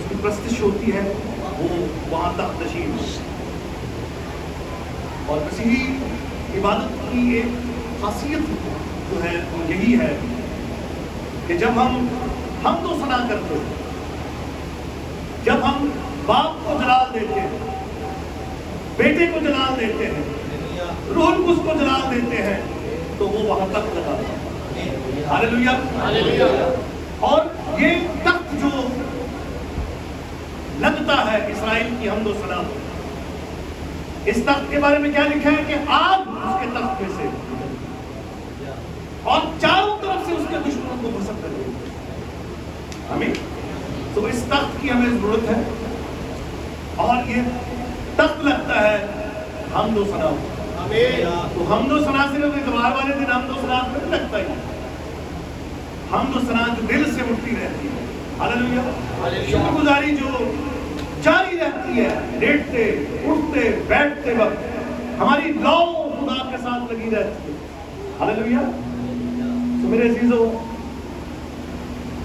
کی پرستش ہوتی ہے وہ وہاں تک نشین. اور مسیحی عبادت کی ایک خاصیت جو ہے وہ یہی ہے کہ جب ہم تو ثنا کرتے ہیں، جب ہم باپ کو جلال دیتے ہیں، بیٹے کو جلال دیتے ہیں، روح القدس کو جلال دیتے ہیں، تو وہ وہاں تک لگاتا ہے. ہاللیلویہ. اور یہ تخت جو لگتا ہے اسرائیل کی حمد و ثنا، اس تخت کے بارے میں کیا لکھا ہے کہ آگ اس کے تخت میں سے اور چاروں طرف سے اس کے دشمنوں کو بھسک کر دے گی. آمین. تو اس تخت کی ہمیں ضرورت ہے، اور یہ تخت لگتا ہے حمد و ثنا. تو حمد و ثنا صرف اتوار والے دن حمد و ثنا نہیں لگتا ہی، حمد و ثنا جو دل سے اٹھتی رہتی ہے. ہاللیلویہ. شکر گزاری جو جاری رہتی ہے، لیٹتے اٹھتے بیٹھتے وقت ہماری لو خدا کے ساتھ لگی رہتی ہے. ہاللیلویہ. تو میرے عزیزو،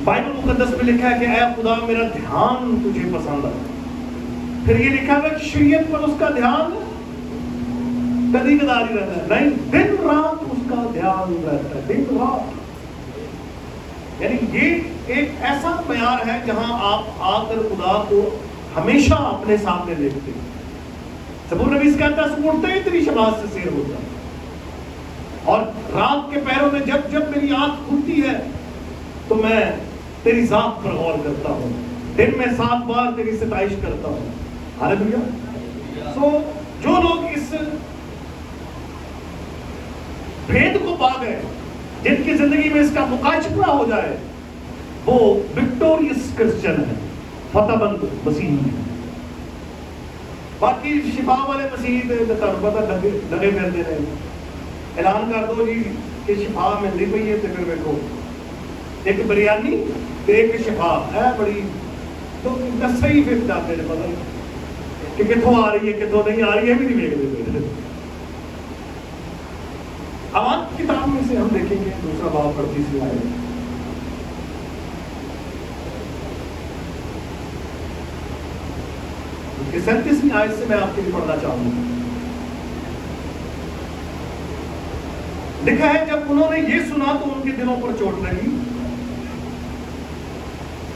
بائبل مقدس میں لکھا ہے کہ اے خدا میرا دھیان تجھے پسند ہے. پھر یہ لکھا ہے کہ شریعت پر اس کا دھیان کبھی کبھار ہی رہتا ہے، نہیں دن رات اس کا دھیان رہتا ہے، دن رات. یعنی یہ ایک ایسا معیار ہے جہاں آپ آ کر خدا کو ہمیشہ اپنے سامنے دیکھتے ہیں. زبور نویس کہتا ہے سب اٹھتے ہی تیری شباہت سے سیر ہوتا ہے، اور رات کے پہروں میں جب جب میری آنکھ کھلتی ہے تو میں تیری ذات پر غور کرتا ہوں، دن میں 7 بار تیری ستائش کرتا ہوں. ہاللیلویہ. سو جو لوگ اس بھید کو پا گئے، جن کی زندگی میں اس کا مقاچپرا ہو جائے، وہ وکٹوریس کرسچن ہے، فتح بند مسیحی ہے. باقی شفا والے مسیحی پتہ لگے پھرتے رہے، اعلان کر دو جی کہ شفا ملتی پئی ہے، تو پھر دیکھو ایک بریانی ایک شفا ہے بڑی، تو صحیح پھر جاتے ہیں پتہ کہ کتوں آ رہی ہے کتوں نہیں آ رہی ہے بھی نہیں دیکھتے. آواز کتاب میں سے ہم دیکھیں گے 2 باب 38 آیت. اس 37 آیت سے میں آپ کے لیے پڑھنا چاہوں گا. لکھا ہے جب انہوں نے یہ سنا تو ان کے دلوں پر چوٹ لگی،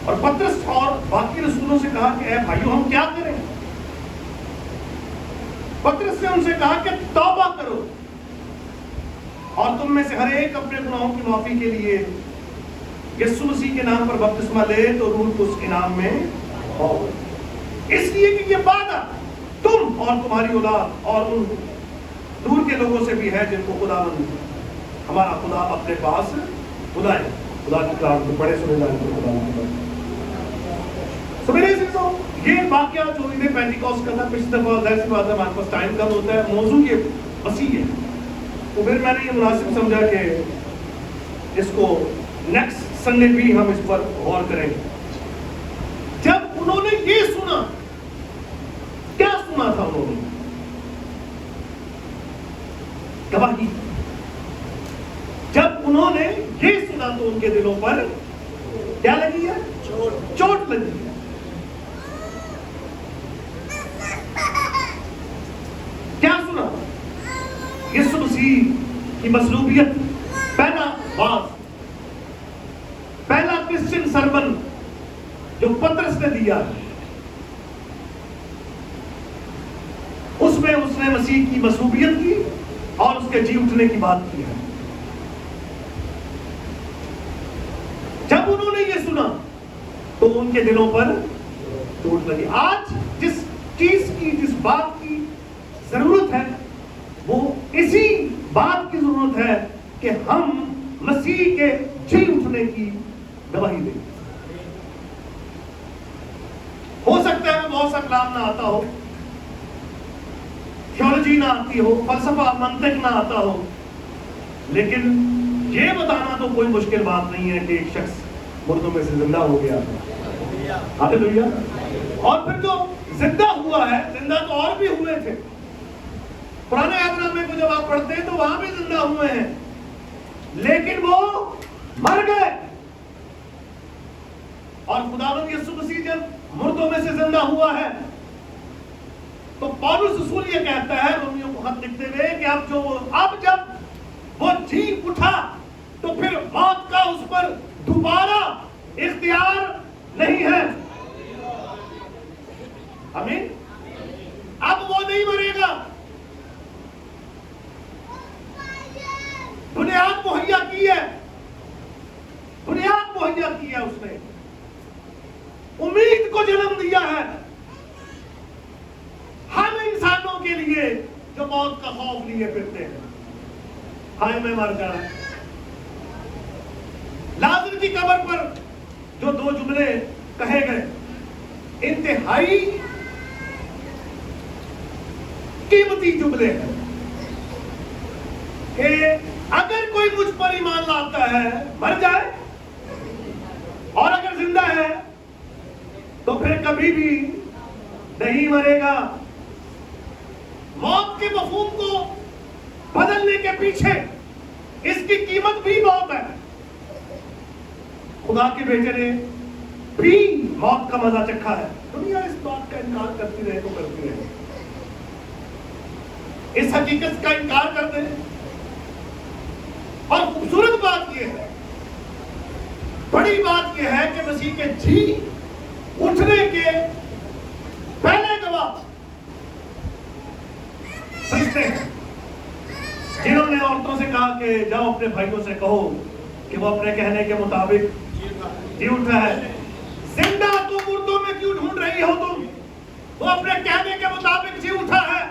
اور پترس اور باقی رسولوں سے کہا کہ اے بھائیو ہم کیا کریں؟ پترس نے ان سے کہا کہ توبہ کرو اور تم میں سے ہر ایک اپنے گناہوں کی معافی کے لیے یسوع مسیح کے نام پر بپتسمہ لے تو روح کو اس انعام میں ہو. اس لیے کہ یہ وعدہ تم اور تمہاری اولاد اور ان دور کے لوگوں سے بھی ہے جن کو خدا ہمارا خدا اپنے پاس بلائے. خدا کی کلام کو بڑے سنے جانے کو خدا کے پاس. تو میرے عزیزو، یہ واقعہ جو عید پینٹیکوسٹ کا تھا، پچھلی دفعہ ظاہر سی بات ہے ہمارے پاس ٹائم کم ہوتا ہے، موضوع یہ وسیع ہے، تو پھر میں نے یہ مناسب سمجھا کہ اس کو نیکسٹ سنڈے بھی ہم اس پر غور کریں گے. جب انہوں نے یہ سنا، کیا سنا تھا انہوں نے؟ گواہی. جب انہوں نے یہ سنا تو ان کے دلوں پر کیا لگی ہے؟ چوٹ لگی ہے. کیا سنا؟ یسوع مسیح کی مصلوبیت. پہلا باز، پہلا کرسچن سرمن جو پترس نے دیا، اس میں اس نے مسیح کی مصلوبیت کی اور اس کے جی اٹھنے کی بات کی ہے. جب انہوں نے یہ سنا تو ان کے دلوں پر چوٹ لگی. آج جس چیز کی، جس بات کی ضرورت ہے، وہ اسی بات کی ضرورت ہے کہ ہم مسیح کے جی اٹھنے کی گواہی دیں. ہو سکتا ہے بہت سا کلام نہ آتا ہو، تھیولوجی نہ آتی ہو، فلسفہ منطق نہ آتا ہو، لیکن یہ بتانا تو کوئی مشکل بات نہیں ہے کہ ایک شخص مردوں میں سے زندہ ہو گیا. ہاللیلویہ. اور پھر جو زندہ ہوا ہے، زندہ تو اور بھی ہوئے تھے. پرانے عہد نامے کو جب آپ پڑھتے ہیں تو وہاں بھی زندہ ہوئے ہیں، لیکن وہ مر گئے. اور خداوند یسوع مسیح جب مردوں میں سے زندہ ہوا ہے. تو پولس رسول یہ کہتا ہے رومیوں کو خط لکھتے ہوئے کہ اب جب وہ جی اٹھا تو پھر موت کا اس پر دوبارہ اختیار نہیں ہے. آمین. اب وہ نہیں مرے گا. بنیاد مہیا کی ہے, بنیاد مہیا کی ہے اس نے, امید کو جنم دیا ہے ہم انسانوں کے لیے جو موت کا خوف لیے پھرتے ہیں. ہائے میں مر جانا. لازر کی قبر پر جو 2 جملے کہے گئے انتہائی قیمتی جملے ہیں کہ اگر کوئی مجھ پر ایمان لاتا ہے مر جائے, اور اگر زندہ ہے تو پھر کبھی بھی نہیں مرے گا. موت کے مفہوم کو بدلنے کے پیچھے اس کی قیمت بھی بہت ہے. خدا کے بیٹے نے بھی موت کا مزہ چکھا ہے. دنیا اس بات کا انکار کرتی رہے تو کرتی رہے, اس حقیقت کا انکار کر دے. اور خوبصورت بات یہ ہے, بڑی بات یہ ہے کہ مسیح کے جی اٹھنے کے پہلے گواہ فرشتے ہیں جنہوں نے عورتوں سے کہا کہ جاؤ اپنے بھائیوں سے کہو کہ وہ اپنے کہنے کے مطابق جی اٹھا ہے. زندہ تو مردوں میں کیوں ڈھونڈ رہی ہو تم, وہ اپنے کہنے کے مطابق جی اٹھا ہے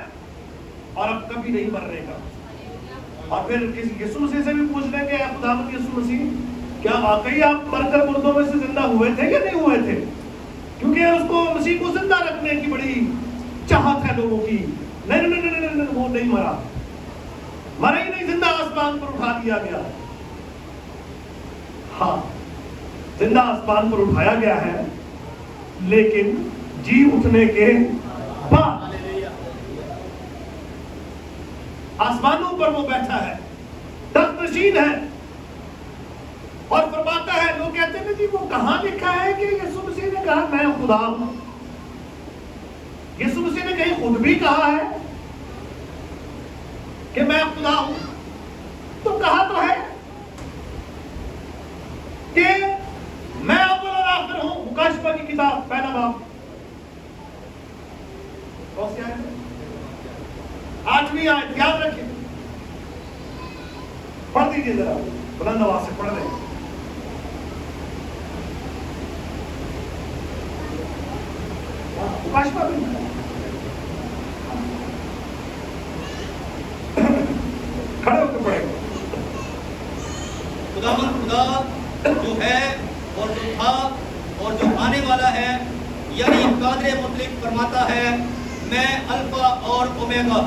اور اب کبھی نہیں مرنے کا. اور پھر یسوع مسیح سے بھی پوچھ لیں کہ اے خداوند یسوع مسیح, کیا واقعی آپ مر کر مردوں میں سے زندہ ہوئے تھے یا نہیں ہوئے تھے؟ کیونکہ اس کو مسیح کو زندہ رکھنے کی بڑی چاہت ہے لوگوں کی. نہیں, وہ نہیں مرا, مرا ہی نہیں, زندہ آسمان پر اٹھا دیا گیا. ہاں, زندہ آسمان پر اٹھایا گیا ہے, لیکن جی اٹھنے کے بعد آسمانوں پر وہ بیٹھا ہے, تخت نشین ہے, اور فرماتا ہے. لوگ کہتے ہیں جی وہ کہاں لکھا ہے کہ یسوع مسیح نے کہا میں خدا ہوں؟ یسوع مسیح نے کہیں خود بھی کہا ہے کہ میں خدا ہوں؟ تو کہا تو ہے کہ میں اول اور آخر ہوں. مکاشفہ کی کتاب پہلا باب, کون سی آیت ہے؟ 8ویں آیت, یاد رکھیں, پڑھ دیجیے ذرا بلند آواز سے پڑھ رہے ہیں. مکاشفہ بھی کھڑے ہو کے پڑھے. خدا جو ہے اور جو تھا اور جو آنے والا ہے, یعنی قادر مطلق فرماتا ہے میں الفا اور اومیگا.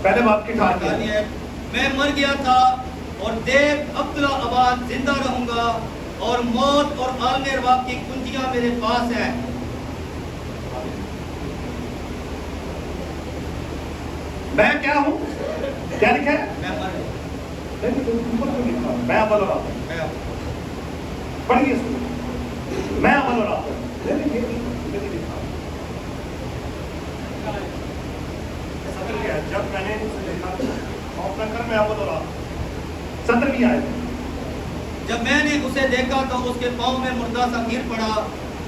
پہلے باپ کی میں مر گیا تھا اور دیکھ ابتلا آباد زندہ رہوں گا, اور موت اور عالم ارواح کی کنجیاں میرے پاس ہیں. میں کیا ہوں؟ کیا لکھا ہے؟ میں مر گیا. میں اول اور آخر. پڑھیے سنیے, میں اول اور آخر. جب میں نے اسے دیکھا اور میں اول اور آخر. 17ویں آیت. جب میں نے اسے دیکھا تو اس کے پاؤں میں مردہ سا گر پڑا,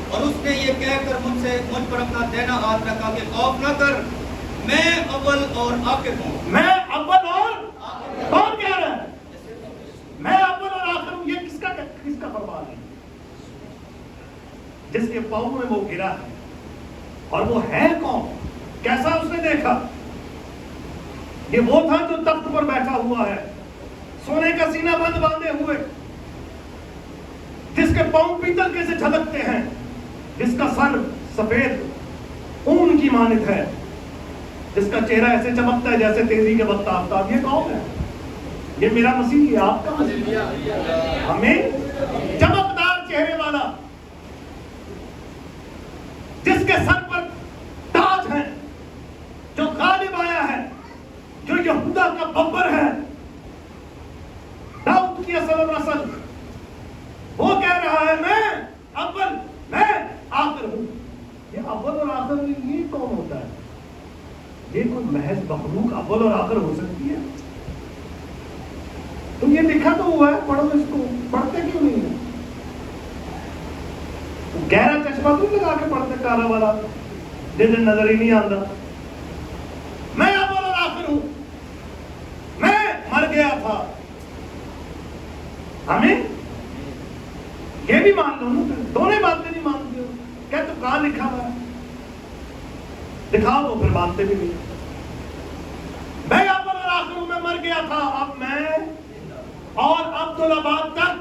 اور اس نے یہ کہہ کر مجھ پر اپنا دہنا ہاتھ رکھا کہ خوف نہ کر, میں اول اور آخر ہوں. میں اول اور کون کہہ رہا ہے؟ میں اول اور آخر ہوں. یہ کس کا فرمان ہے؟ جس کے پاؤں میں وہ گرا ہے. اور وہ ہے کون؟ کیسا اس نے دیکھا؟ یہ وہ تھا جو تخت پر بیٹھا ہوا ہے, سونے کا سینہ بند باندھے ہوئے, جس کے پاؤں پیتل کے سے جھلکتے ہیں, جس کا سر سفید اون کی مانند ہے, جس کا چہرہ ایسے چمکتا ہے جیسے تیزی کے وقت آفتاب. یہ کون ہے؟ یہ میرا مسیح, یہ آپ کا مسیح. ہمیں چمکدار چہرے والا, جس کے سر پر تاج ہے, جو غالب آیا ہے, جو یہودا کا ببر ہے, داؤد کی اصل و نسل, اول اور آخر یہ کون ہوتا ہے؟ یہ کوئی محض مخلوق اول اور آخر ہو سکتی ہے؟ تم یہ لکھا تو ہوا ہے، پڑھو اس کو، پڑھتے کیوں نہیں ہے؟ گہرا چشمہ تو لگا کے پڑھتے کالا والا جن نظر ہی نہیں آتا. میں اول اور آخر ہوں، میں مر گیا تھا. ہمیں یہ بھی مان لو نا، دونوں باتیں نہیں مانتے ہو. کیا تو کہاں لکھا ہوا ہے؟ دکھاؤ تو پھر مانتے بھی نہیں. میں اول اور آخر ہوں، میں مر گیا تھا، اب میں اور عبدالآباد تک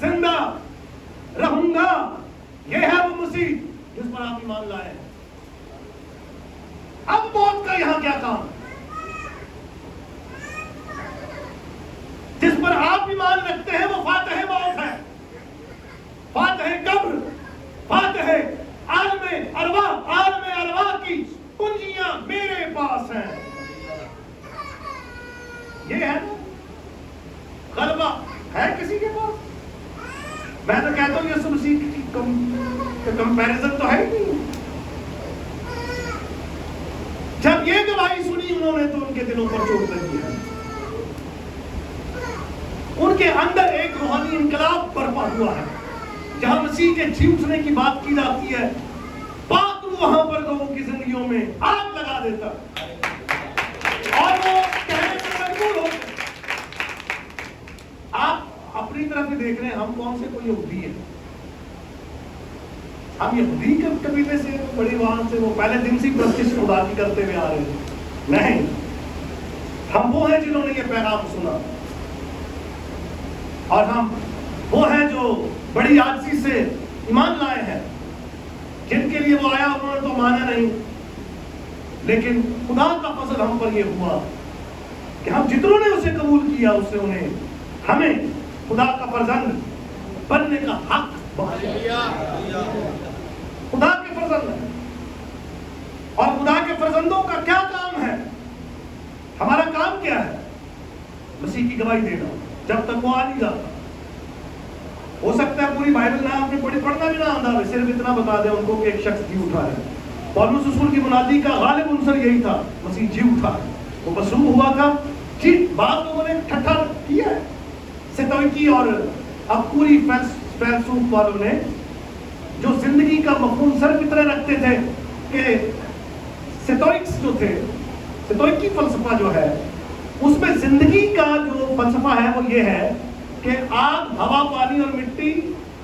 زندہ رہوں گا. یہ ہے وہ مسیح جس پر آپ ایمان لائے ہیں. اب موت کا یہاں کیا کام؟ جس پر آپ ایمان رکھتے ہیں وہ فاتح موت ہے، فاتح قبر، فاتح عالم ارواح کی کنجیاں میرے پاس ہیں. یہ ہے نا غلبہ ہے کسی کے پاس؟ میں تو کہتا ہوں یسوع مسیح کی کمپیریزن تو ہے ہی نہیں. جب یہ گواہی سنی انہوں نے تو ان کے دلوں پر چوٹ لگی ہے. ان کے اندر ایک روحانی انقلاب برپا ہوا ہے. جہاں مسیح کے جی اٹھنے کی بات کی جاتی ہے، پاک روح وہاں پر لوگوں کی زندگیوں میں آگ لگا دیتا اور وہ کہنے پر مجبور ہوتے. آپ اپنی طرف ہی دیکھ رہے ہیں، ہم کون سے کوئی یہودی ہے؟ ہم یہودی کے قبیلے سے، بڑی وہاں سے، وہ پہلے دن سے پرستش خدا کی کرتے ہوئے آ رہے ہیں. نہیں، ہم وہ ہیں جنہوں نے یہ پیغام سنا، اور ہم وہ ہیں جو بڑی عاجزی سے ایمان لائے ہیں. جن کے لیے وہ آیا انہوں نے تو مانا نہیں، لیکن خدا کا فضل ہم پر یہ ہوا کہ ہم جتنوں نے اسے قبول کیا، اس سے ہمیں خدا کا فرزند بننے کا حق بخشا. خدا کے فرزند ہیں، اور خدا کے فرزندوں کا کیا کام ہے؟ ہمارا کام کیا ہے؟ مسیح کی گواہی دینا جب تک وہ آ نہیں جاتا. ہو سکتا ہے پوری بائبل نہ آپ نے پڑھنا بھی نہ آتا ہے، صرف اتنا بتا دیں ان کو کہ ایک شخص جی اٹھا ہے. پولس رسول کی منادی کا غالب عنصر یہی تھا، مسیح جی اٹھا ہے. وہ مصلوب ہوا تھا، جی بات لوگوں نے ٹھٹھا کیا ہے ستوئکی، اور اب پوری فیلسوف والوں نے جو زندگی کا مفہوم سر کی طرح رکھتے تھے کہ ستوئکس جو تھے، ستوئکی فلسفہ جو ہے، اس میں زندگی کا جو فلسفہ ہے وہ یہ ہے کہ آگ، ہوا، پانی اور مٹی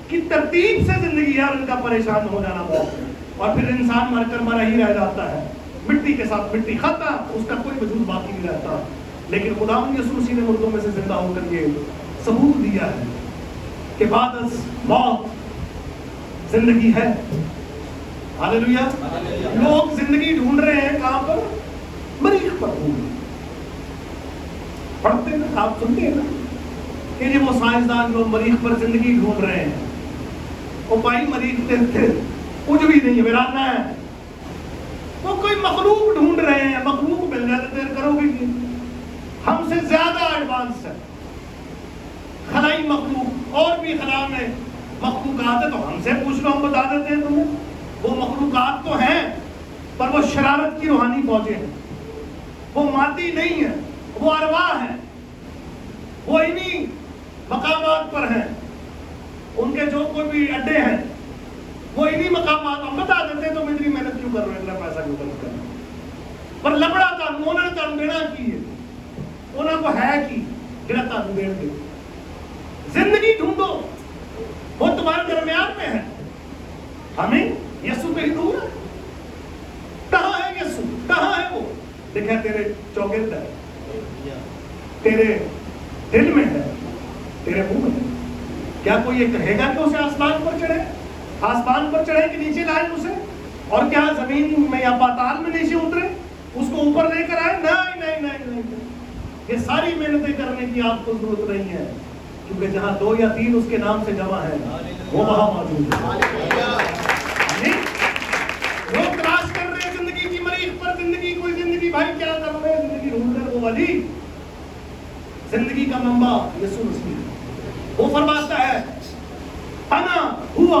کی ترتیب سے زندگی ہے، اور ان کا پریشان ہو جانا بہت ہے، اور پھر انسان مر کر مرا ہی رہ جاتا ہے. مٹی کے ساتھ مٹی ختم، اس کا کوئی وجود باقی نہیں رہتا. لیکن خداوند یسوع مسیح نے مردوں میں سے زندہ ہو کر یہ ثبوت دیا ہے کہ بعد از موت زندگی ہے. ہاللیلویا. لوگ زندگی ڈھونڈ رہے ہیں کہاں پر؟ مریخ پر ڈھونڈ رہے ہیں. پڑھتے ہیں، آپ سنتے ہیں نا کہ یہ وہ سائنسدان جو مریخ پر زندگی ڈھونڈ رہے ہیں، وہ بھائی مریخ تھے کچھ بھی نہیں، ویرانہ ہے. وہ کوئی مخلوق ڈھونڈ رہے ہیں، مخلوق مل جائے تو دیر کرو گے. ہم سے زیادہ ایڈوانس ہے خلائی مخلوق، اور بھی خلا میں مخلوقات ہے، تو ہم سے پوچھ لو، ہم بتا دیتے ہیں تمہیں. وہ مخلوقات تو ہیں، پر وہ شرارت کی روحانی فوجیں ہیں. وہ مادی نہیں ہے، وہ ارواح ہیں. وہ انہی مقامات پر ہیں. ان کے جو کوئی بھی اڈے ہیں وہ انہی مقامات. ہم بتا دیتے ہیں تم اتنی محنت کیوں کر رہے ہیں، اتنا پیسہ کیوں خرچ کر رہے ہیں. پر لبڑا تھا انہوں نے تم دینا کی ہے، انہوں کو ہے کی جڑا تم دین دے. زندگی ڈھونڈو، وہ تمہارے درمیان میں ہے. ہمیں یسوع پہ ہی دور ہے. کہاں ہے یسوع؟ کہاں ہے وہ؟ دیکھا تیرے چوگرد ہے، تیرے دل میں ہے، تیرے منہ میں ہے. کیا کوئی یہ کہے گا کہ اسے آسمان پر چڑھے؟ آسمان پر چڑھے کہ نیچے لائے اسے؟ اور کیا زمین میں یا پاتال میں نیچے اترے اس کو اوپر لے کر آئے؟ نہیں نہیں نہیں نہیں. یہ ساری محنتیں کرنے کی آپ کو ضرورت نہیں ہے، کیونکہ جہاں 2 یا 3 اس کے نام سے جمع ہے وہ وہاں موجود ہے. لوگ تلاش کر رہے ہیں زندگی کی مریخ پر. زندگی کوئی زندگی، بھائی کیا کر رہے ہیں؟ زندگی ڈھونڈ کر وہ ولی زندگی کا منبع یسوع مسیح ہے. وہ فرماتا ہے انا ہوا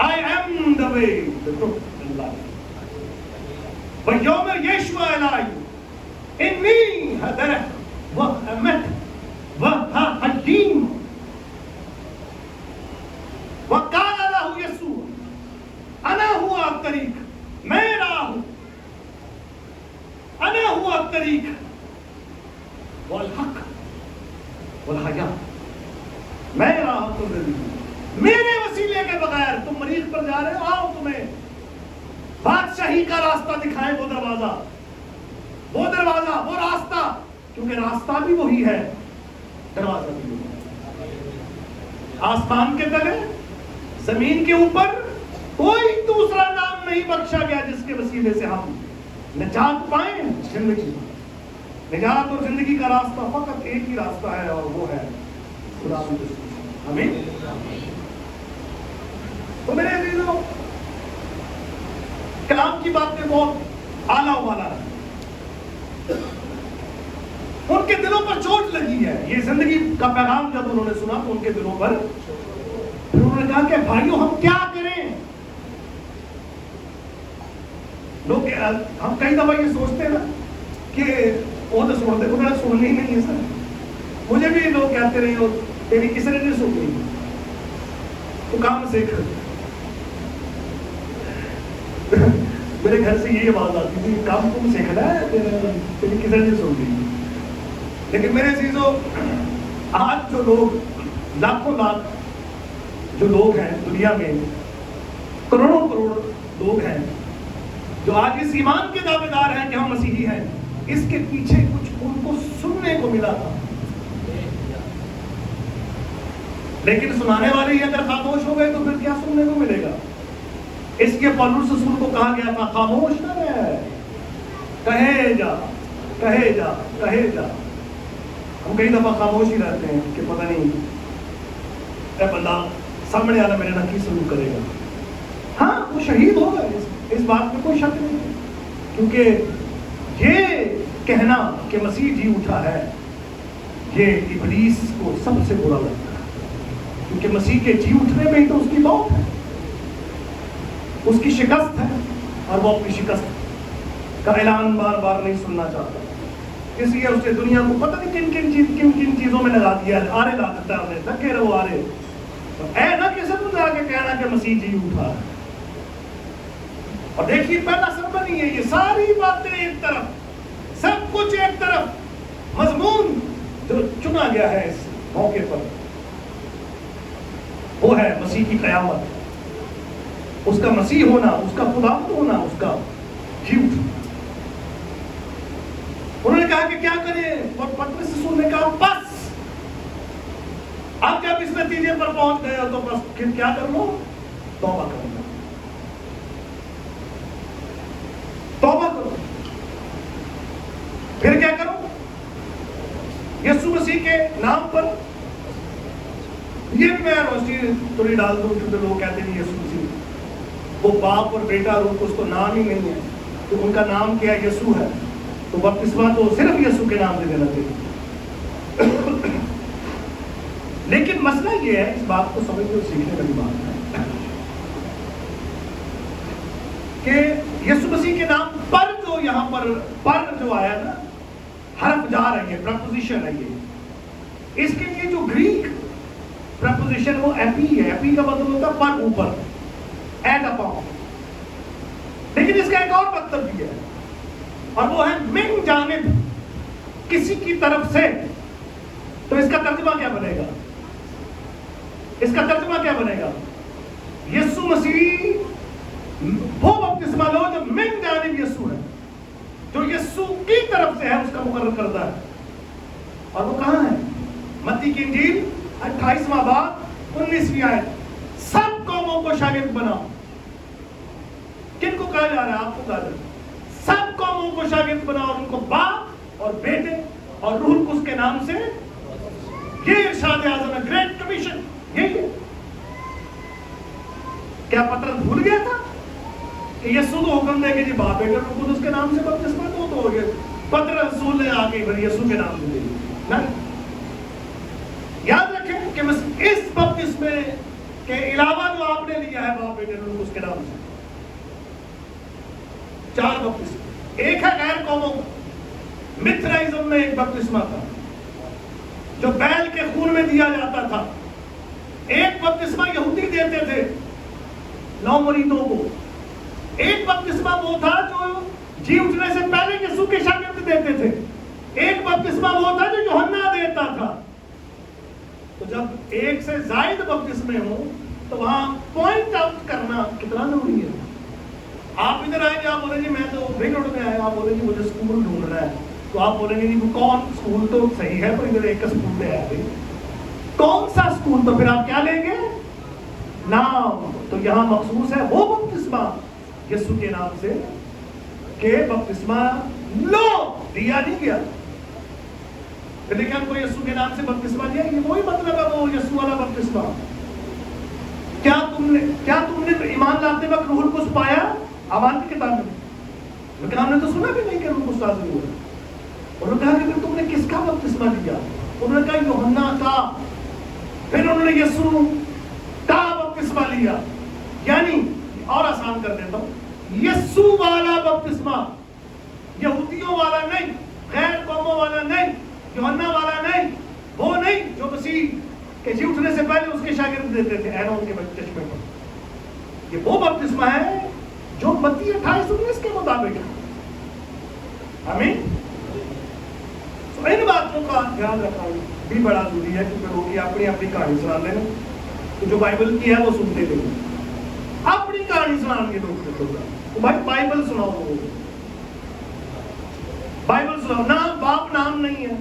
I am the way, the truth and life. ويوم يشوى إلهي إني هدرت وأمت وهديم. وقال له يسوع أنا هو الطريق, میں راہ ہوں, أنا هو الطريق والحق والحیات. میں راہ ہوں, تم میرے وسیلے کے بغیر تم مریخ پر جا رہے ہو, آؤ تمہیں بادشاہی کا راستہ دکھائے, وہ دروازہ, وہ راستہ, کیونکہ راستہ بھی وہی ہے, دروازہ بھی وہی ہے. آسمان کے تلے, زمین کے اوپر کوئی دوسرا نام نہیں بخشا گیا جس کے وسیلے سے ہم نجات پائیں. زندگی, نجات اور زندگی کا راستہ فقط ایک ہی راستہ ہے, اور وہ ہے خدا. آمین. تو میرے عزیزوں, کلام کی باتیں بہت اعلیٰ والا ہے. ان کے دلوں پر چوٹ لگی ہے. یہ زندگی کا پیغام جب انہوں نے سنا تو ان کے دلوں پر, پھر انہوں نے کہا کہ بھائیوں ہم کیا کریں. لوگ, ہم کئی دفعہ یہ سوچتے ہیں نا کہ وہ تو سن دے, انہوں نے سننی ہی نہیں ہے سر. مجھے بھی لوگ کہتے رہے ہو تیری کسی نے نہیں سننی, تو کام سیکھ. میرے گھر سے یہ آواز آتی تھی, کام تم سیکھنا ہے, تیری کسی نے سن لی. لیکن میرے عزیزوں, آج جو لوگ, لاکھوں لاکھ جو لوگ ہیں دنیا میں, کروڑوں کروڑ لوگ ہیں جو آج اس ایمان کے دعوے دار ہیں کہ ہم مسیحی ہیں, اس کے پیچھے کچھ ان کو سننے کو ملا تھا. لیکن سنانے والے ہی اگر خاموش ہو گئے تو پھر کیا سننے کو ملے گا. اس کے پولس رسول کو کہا گیا تھا خاموش نہ رہ, کہے جا کہے جا کہے جا. ہم کئی دفعہ خاموش ہی رہتے ہیں کہ پتہ نہیں اے بندہ سامنے آنا میرے نہ کی سلوک کرے گا. ہاں وہ شہید ہوگا, اس بات میں کوئی شک نہیں, کیونکہ یہ کہنا کہ مسیح جی اٹھا ہے یہ ابلیس کو سب سے برا لگتا ہے, کیونکہ مسیح کے جی اٹھنے میں ہی تو اس کی موت ہے, اس کی شکست ہے, اور وہ اپنی شکست کا اعلان بار بار نہیں سننا چاہتا. اس لیے اس نے دنیا کو پتہ نہیں کن کن چیزوں میں لگا دیا ہے. آرے لا دیتا ہے انہیں, دھکے رہو آرے, اے نہ کسی کو جا کے کہنا کہ مسیح جی اٹھا ہے. اور دیکھیے پہلا سرمن ہی ہے, یہ ساری باتیں ایک طرف, سب کچھ ایک طرف, مضمون جو چنا گیا ہے اس موقع پر وہ ہے مسیح کی قیامت, اس کا مسیح ہونا, اس کا خداوند ہونا, اس کا جی اٹھنا. انہوں نے کہا کہ کیا کریں, اور پترس رسول نے کہا بس آپ جب اس نتیجے پر پہنچ گئے ہو تو بس پھر کیا کر لو, توبہ کر لو, توبہ کرو. پھر کیا کرو, یسوع مسیح کے نام پر. یہ میں روشنی تھوڑی ڈال دوں کیونکہ لوگ کہتے ہیں یسوع مسیح, وہ باپ اور بیٹا روح, اس کو نام ہی نہیں ہے, تو ان کا نام کیا ہے, یسوع ہے, تو بپتسمہ تو صرف یسوع کے نام سے دینا چاہیے. لیکن مسئلہ یہ ہے, اس بات کو سمجھنے اور سیکھنے والی بات ہے کہ یسوع مسیح کے نام پر جو یہاں پر جو آیا نا, حرف جار ہے, یہ پرپوزیشن ہے, یہ اس کے لیے جو گریک پرپوزیشن وہ ایپی ہے. ایپی کا مطلب ہوتا ہے پر, اوپر, ایٹ اپون. لیکن اس کا ایک اور مطلب بھی ہے, اور وہ ہے من جانب, کسی کی طرف سے. تو اس کا ترجمہ کیا بنے گا, اس کا ترجمہ کیا بنے گا, یسوع مسیح وہ بپتسمہ لو جو من جانب یسوع ہے, جو یسوع کی طرف سے ہے, اس کا مقرر کرتا ہے. اور وہ کہاں ہے, متی کی انجیل 28واں باب 19ویں آیت, سب قوموں کو شاگرد بناؤ. کن کو کہا جا رہا ہے, آپ کو کہا جا رہا ہے, سب قوموں کو شاگرد بناؤ, اور ان کو باپ اور بیٹے اور روح القدس کے نام سے. یہ ارشاد اعظم ہے, گریٹ کمیشن یہی ہے. کیا پترس بھول گیا تھا کہ یسوع کو حکم دے کہ جی باپ بیٹے روح القدس کے نام سے بپتسمہ دو, تو ہو گیا. پترس رسول نے آ کے یسوع کے نام سے دے دیا. نہیں. یاد رکھیں کہ بس اس بپتسمے کے علاوہ جو آپ نے لیا ہے باپ بیٹے روح القدس کے نام سے 4 بپتسمے. ایک ہے غیر قوموں کا, متھرائزم میں ایک بپتسمہ تھا جو بیل کے خون میں دیا جاتا تھا. ایک بپتسمہ یہودی دیتے تھے 9 مریدوں کو. ایک بپتسمہ وہ تھا جو جی اٹھنے سے پہلے یسوع کے شاگرد دیتے تھے. ایک بپتسمہ وہ تھا جو یوحنا دیتا تھا. تو جب ایک سے زائد بپتسمے ہوں تو وہاں پوائنٹ آؤٹ کرنا کتنا ضروری ہے. آپ ادھر آئیں گے, آپ بولیں گے میں تو رنگ روڈ میں آیا, آپ بولیں گے مجھے اسکول ڈھونڈ رہا ہے, تو آپ بولیں گے نہیں کون اسکول تو صحیح ہے پر ادھر ایک اسکول میں آیا, کون سا اسکول, تو پھر آپ کیا لیں گے نام. تو یہاں مخصوص ہے وہ بپتسمہ یسوع کے نام سے کہ بپتسمہ لو دیا نہیں گیا. دیکھیں ہم کو یسوع کے نام سے بپتسمہ دیا, یہ وہی مطلب ہے وہ یسوع والا بپتسمہ. کیا تم نے ایمان لاتے وقت روح القدس پایا؟ اعمال کی کتاب میں, لیکن ہم نے تو سنا بھی نہیں کہ روح القدس نازل ہوا. انہوں نے کہا کہ تم نے کس کا بپتسمہ لیا؟ انہوں نے کہا یوحنا کا. پھر انہوں نے یسوع کا بپتسمہ لیا. یعنی اور آسان کر دیتا ہوں, یسوع والا بپتسمہ, یہودیوں والا نہیں, غیر قوموں والا نہیں, یوحنا والا نہیں, وہ نہیں جو مسیح کے جی اٹھنے سے پہلے اس کے شاگرد دیتے تھے اینون کے چشمے پر. یہ وہ بپتسمہ ہے جو متی 28:19 کے مطابق ہے. آمین. تو ان باتوں کا دھیان رکھنا بھی بڑا ضروری ہے, کیونکہ لوگ اپنی اپنی کہانی سنا لیں, تو جو بائبل کی ہے وہ سنتے رہیں. اپنی کہانی سنان کے لوگ تو بھائی بائبل سناؤ, بائبل سناؤ. نام باپ نام نہیں ہے,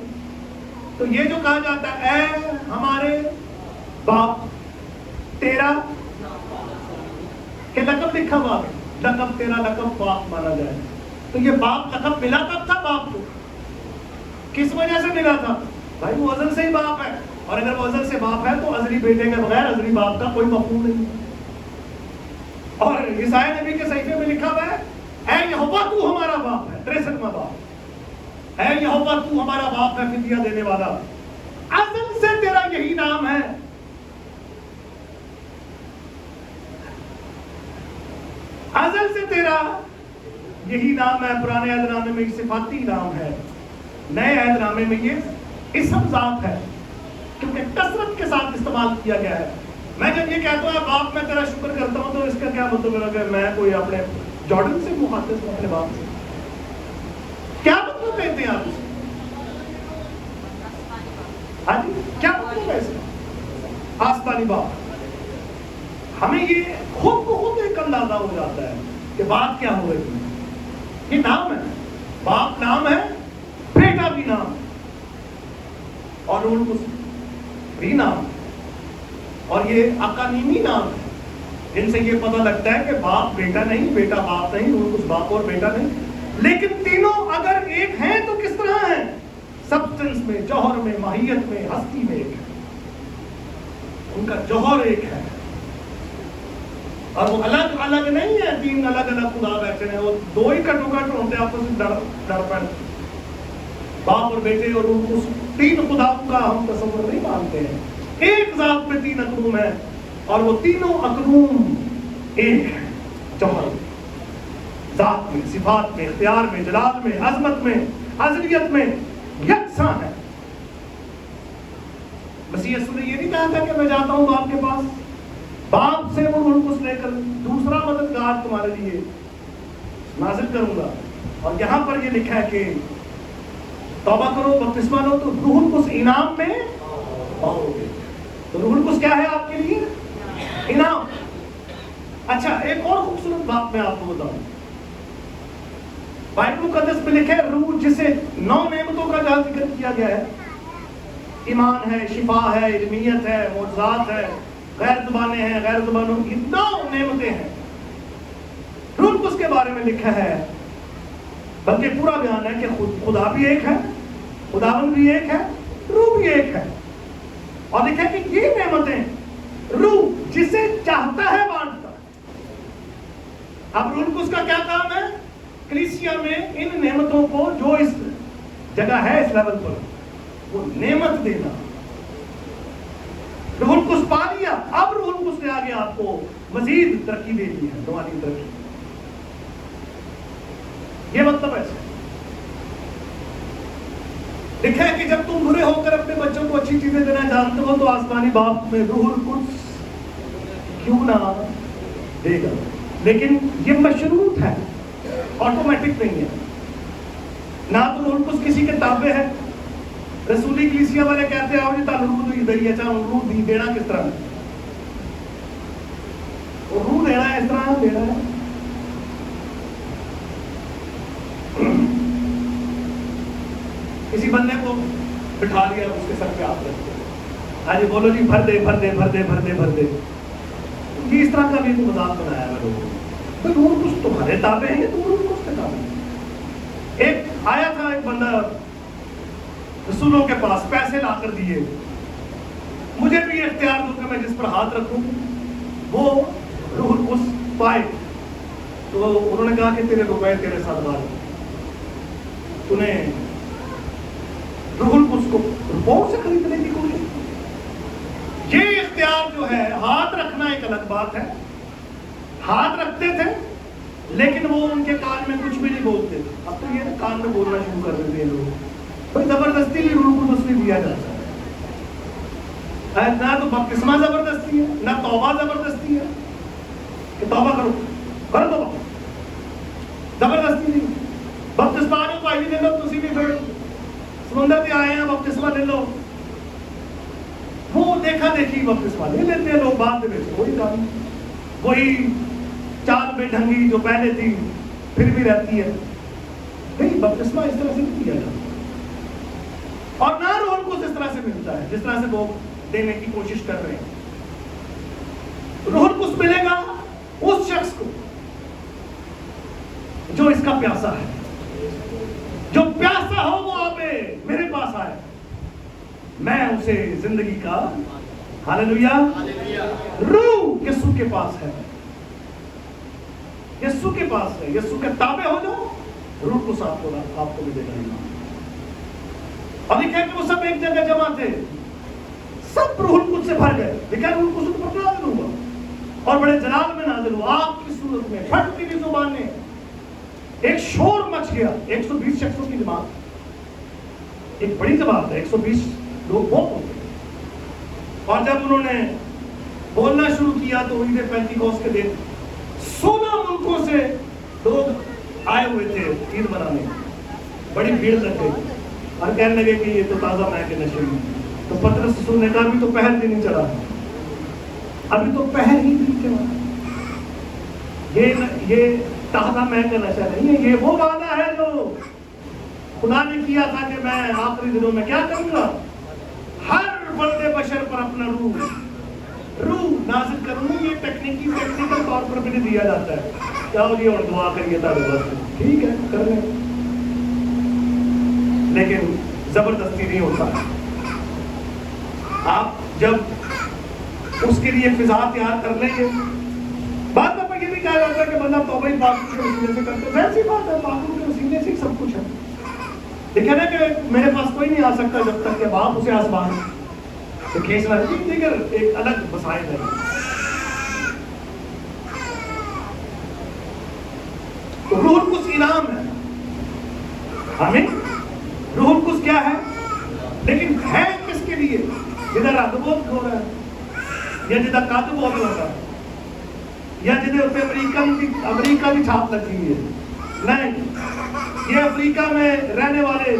تو یہ جو کہا جاتا ہے اے ہمارے باپ تیرا, کہ لقب لکھا ہوا ہے, لقب تیرا لقب باپ مانا جائے. تو یہ باپ لقب ملا کب تھا باپ کو, کس وجہ سے ملا تھا؟ بھائی وہ ازل سے ہی باپ ہے, اور اگر وہ ازل سے باپ ہے تو ازلی بیٹے کے بغیر ازلی باپ کا کوئی مفہوم نہیں. اور یسایا نبی کے صحیفے میں لکھا ہوا ہے اے یہوہ تو ہمارا باپ ہے, 63واں باپ, اے یہوہ تو ہمارا باپ ہے فدیہ دینے والا, ازل سے تیرا یہی نام ہے. ازل سے تیرا یہی نام ہے. پرانے عہد نامے میں صفاتی نام ہے, نئے عہد نامے میں یہ اسم ذات ہے, کیونکہ کثرت کے ساتھ استعمال کیا گیا ہے. میں جب یہ کہتا ہوں باپ میں تیرا شکر کرتا ہوں, تو اس کا کیا مطلب ہے کہ میں کوئی اپنے جارڈن سے مخاطب ہوں اپنے باپ سے؟ کیا مطلب کہتے ہیں آپ اسے؟ ہاں جی, کیا مطلب ہے اس کا؟ آسمانی باپ. ہمیں یہ خود کو خود ایک اندازہ ہو جاتا ہے کہ بات کیا ہو رہی ہے. یہ نام ہے, باپ نام ہے, بیٹا بھی نام, اور روح القدس بھی نام, اور یہ اقانیمی نام ہے جن سے یہ پتہ لگتا ہے کہ باپ بیٹا نہیں, بیٹا باپ نہیں, روح القدس باپ اور بیٹا نہیں, لیکن تینوں اگر ایک ہیں تو کس طرح ہیں؟ سبسٹنس میں, جوہر میں, ماہیت میں, ہستی میں ایک ہے. ان کا جوہر ایک ہے, اور وہ الگ الگ نہیں ہے. 3 الگ الگ خدا بیٹھے ہیں, وہ 2 ہی کٹو کٹ ہوتے ہیں آپس میں ڈر پر. باپ اور بیٹے اور اس 3 خداؤں کا ہم تصور نہیں مانتے ہیں. ایک ذات میں 3 اقنوم ہیں, اور وہ تینوں اقنوم ایک ہیں. جوہر, ذات میں, صفات میں, اختیار میں, جلال میں, عظمت میں, ازلیت میں یکساں ہے. مسیح یسوع نے یہ نہیں کہا تھا کہ میں جاتا ہوں باپ کے پاس, باپ سے وہ روح القدس لے کر دوسرا مددگار تمہارے لیے نازل کروں گا. اور یہاں پر یہ لکھا ہے کہ توبہ کرو, بپتسمہ لو, تو روح القدس انعام میں پاؤ گے. تو روح القدس کیا ہے آپ کے لیے؟ انعام. اچھا, ایک اور خوبصورت بات میں آپ کو بتاؤں. بائبل مقدس میں لکھا ہے روح جسے 9 نعمتوں کا جہاں ذکر کیا گیا ہے, ایمان ہے, شفا ہے, علمیت ہے, معجزات ہے, غیر زبانیں ہیں, غیر زبانوں کی 9 نعمتیں ہیں. روح القدس کے بارے میں لکھا ہے, بلکہ پورا بیان ہے کہ خدا بھی ایک ہے, خداوند بھی ایک ہے, روح بھی ایک ہے. اور لکھا ہے کہ یہ نعمتیں روح جسے چاہتا ہے بانٹتا ہے. اب روح القدس کا کیا کام ہے؟ کلیسیا میں ان نعمتوں کو جو اس جگہ ہے اس لیول پر وہ نعمت دینا. روح القدس پا لیا, اب روح القدس نے آگے آپ کو مزید ترقی دے دی ہے, تمہاری ترقی. یہ مطلب ہے. لکھا ہے کہ جب تم برے ہو کر اپنے بچوں کو اچھی چیزیں دینا جانتے ہو تو آسمانی باپ تمہیں روح القدس کیوں نہ دے گا. لیکن یہ مشروط ہے, آٹومیٹک نہیں ہے. نہ تو روح القدس کسی کے تابع ہے. رسولی کلیسیا والے کہتے ہیں آؤ جی تعلق روح دئیے, اچھا روح دینا کس طرح ہے؟ روح دینا ہے اس طرح دینا ہے. کسی بندے کو بٹھا لیا, اس کے سر پہ ہاتھ رکھ دیا, ہاں جی بولو جی بھر دے بھر دے بھر دے بھر دے بھر دے. یہ اس طرح کا بھی مذاق بنایا ہے لوگوں نے. تو روح کچھ تمہارے تابع ہیں, تم روح کچھ کے تابع ہیں. ایک آیا تھا ایک بندہ رسولوں کے پاس, پیسے لا کر دیے, مجھے بھی اختیار دو کہ میں جس پر ہاتھ رکھوں وہ روح القدس پائے. تو انہوں نے کہا کہ تیرے روپے تیرے ساتھ ڈال, تو نے روح القدس کو روپوں سے خریدنے کی کوشش. یہ اختیار جو ہے, ہاتھ رکھنا ایک الگ بات ہے. ہاتھ رکھتے تھے لیکن وہ ان کے کان میں کچھ بھی نہیں بولتے. اب تو یہ کان میں بولنا شروع کر دیتے ہیں لوگ. کوئی زبردستی بھی روح القدس نہیں دیا جاتا ہے. نہ تو بپتسمہ زبردستی ہے, نہ توبہ زبردستی ہے کہ توبہ کرو کر دو, زبردستی نہیں. بپتسمہ جو پائی دے لو, تسی بھی پھر سمندر سے آئے ہیں بپتسمہ لے لو. وہ دیکھا دیکھی بپتسمہ لے لیتے ہیں لوگ, بعد میں وہی کام, وہی چال بے ڈھنگی جو پہلے تھی پھر بھی رہتی ہے. نہیں, بپتسمہ اس طرح سے نہیں دیا جاتا, اور نہ روح القدس اس طرح سے ملتا ہے جس طرح سے لوگ دینے کی کوشش کر رہے ہیں. روح القدس ملے گا اس شخص کو جو اس کا پیاسا ہے. جو پیاسا ہو وہ آئے میرے پاس آئے, میں اسے زندگی کا ہاللویا روح یسوع کے پاس ہے, یسوع کے پاس ہے. یسوع کے تابع ہو جاؤ, روح کو آپ کو بھی دے گا. اور لکھا ہے کہ وہ سب ایک جگہ جمع تھے, سب روح القدس سے بھر گئے. لکھا ہے روح القدس ان پر نازل ہوا اور بڑے جلال میں نازل ہوا, آگ کی صورت میں, پھٹتی ہوئی زبان نے. ایک شور مچ گیا. 120 شخصوں کی جماعت, ایک بڑی جماعت ہے, 120 لوگ بہت ہوتے ہیں. اور جب انہوں نے بولنا شروع کیا تو عید پینتیکوست کے دن 16 ملکوں سے لوگ آئے ہوئے تھے عید منانے. بڑی بھیڑ لگ گئی اور کہنے لگے کہ یہ تو تازہ مے کے نشے میں. تو پطرس رسول نے کہا ابھی تو پہر بھی نہیں چلا, ابھی تو پہر ہی نہیں چلا. یہ تازہ مے کا نشہ نہیں ہے, یہ وہ وعدہ ہے جو خدا نے کیا تھا کہ میں آخری دنوں میں کیا کروں گا, ہر بندے بشر پر اپنا روح نازل کروں. یہ ٹیکنیکل طور پر بھی نہیں دیا جاتا ہے. چاہو جی اور دعا کریے تاکہ بس ٹھیک ہے کر لیں, لیکن زبردستی نہیں ہوتا. آپ جب اس کے لیے فضا تیار کر لیں گے, بعد میں یہ بھی کہا جاتا ہے کہ بندہ توبہ پاک کے وسیلے سے کرتے, ویسی بات ہے, پاک کے وسیلے سے سب کچھ ہے. دیکھا نا کہ میرے پاس کوئی نہیں آ سکتا جب تک کہ باپ اسے آسمان سے کھینچنا ہے. دیگر ایک الگ مسائل ہے. تو روح القدس انعام ہے ہمیں. روح القدس کیا ہے, لیکن ہے کس کے لیے؟ جدھر رد بہت ہو رہا ہے, یا جدھر قد بہت ہو رہا ہے, یا جدھر اتنے امریکہ کی چھاپ لگی ہوئی ہے. نہیں, یہ افریقہ میں رہنے والے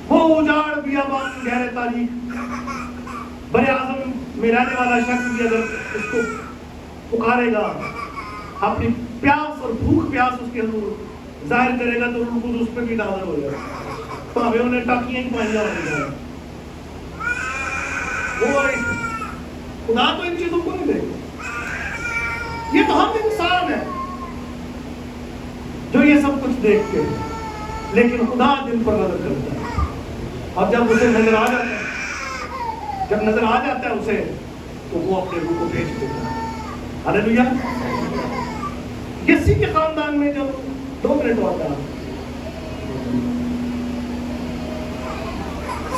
وہ اجاڑ بیابان گہرے تاریخ بر اعظم میں رہنے والا شخص بھی اگر اس کو پکارے گا, اپنی پیاس اور بھوک پیاس اس کے حضور ظاہر کرے گا, تو روح القدس اس پہ بھی نازل ہو جائے گا. بھاوے انہیں ٹاکیاں ہی پائیں جائیں. وہ خدا تو ان چیزوں کو نہیں دے گا. یہ تو ہم انسان ہیں جو یہ سب کچھ دیکھتے ہیں, لیکن خدا دل پر نظر کرتا ہے. اور جب اسے نظر آ جاتا ہے, جب نظر آ جاتا ہے اسے, تو وہ اپنے روح کو بھیج دیتا ہے. ہاللویا. یسی کے خاندان میں جب 2 منٹ ہوتا ہے,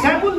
سیمول